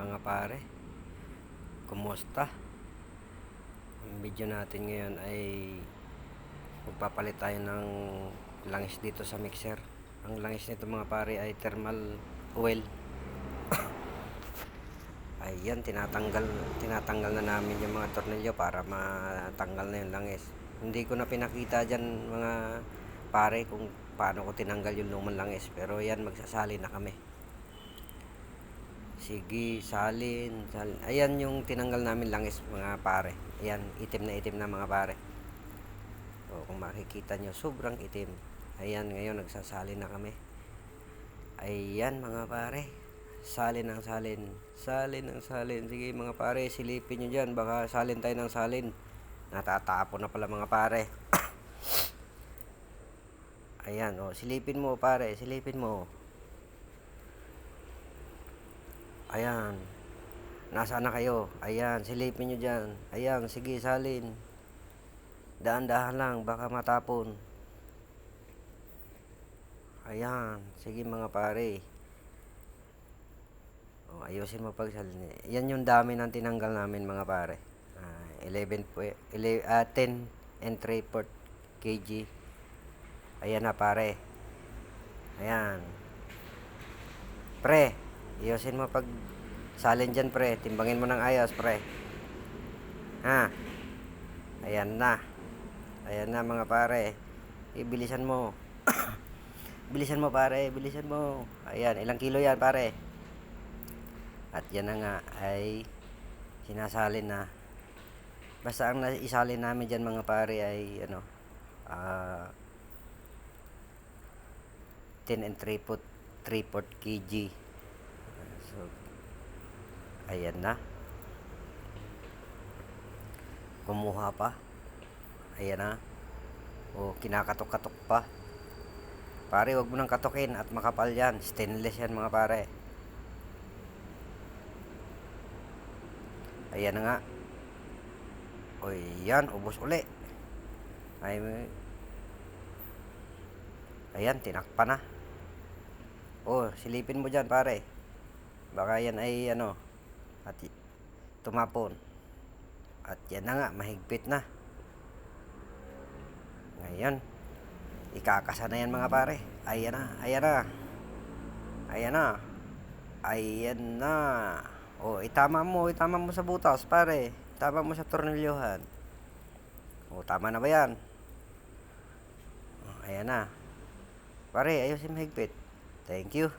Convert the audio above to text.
Mga pare, kumusta? Ang video natin ngayon ay magpapalit tayo ng langis dito sa mixer. Ang langis nito mga pare ay thermal oil. Ayan, tinatanggal na namin yung mga tornilyo para matanggal na yung langis. Hindi ko na pinakita dyan mga pare kung paano ko tinanggal yung lumang langis, pero yan, magsasali na kami. Sige, salin. Ayan yung tinanggal namin langis mga pare. Ayan, itim na mga pare. O, kung makikita nyo, sobrang itim. Ayan, ngayon nagsasalin na kami. Ayan mga pare. Salin ng salin. Salin ng salin. Sige mga pare, silipin nyo dyan. Baka salin tayo ng salin. Natatapo na pala mga pare. Ayan, o, silipin mo pare. Silipin mo. Ayan. Nasaan na kayo? Ayan, silipin nyo dyan. Ayan, sige, salin. Daan-dahan lang, baka matapon. Ayan, sige mga pare. O, ayusin mo pagsalin. Yan yung dami ng tinanggal namin mga pare. 10 and 3/4 kg. Ayan na pare. Ayan. Pre, ayusin mo pag salin dyan pre. Timbangin mo ng ayos pre. Ha? Ayan na. Ayan na mga pare. Ibilisan mo. Bilisan mo pare, bilisan mo. Ayan, ilang kilo yan pare. At yan na nga ay sinasalin na. Basta ang isalin namin dyan mga pare ay 10 and 3/4 kg. So, ayan na. Kumuha pa. Ayan na. O, kinakatok-katok pa. Pare, wag mo nang katokin at makapal yan. Stainless yan mga pare. Ayan na nga. O yan, ubos uli. Ayan, tinakpa na. O, silipin mo dyan pare. Baka yan ay at tumapon. At yan na nga, mahigpit na. Ngayon, ikakasa na yan mga pare. Ayan na, ayan na. Ayan na. Ayan na. O, itama mo sa butas pare. Itama mo sa tornilyohan. O, tama na ba yan? O, ayan na. Pare, ayusin mahigpit. Thank you.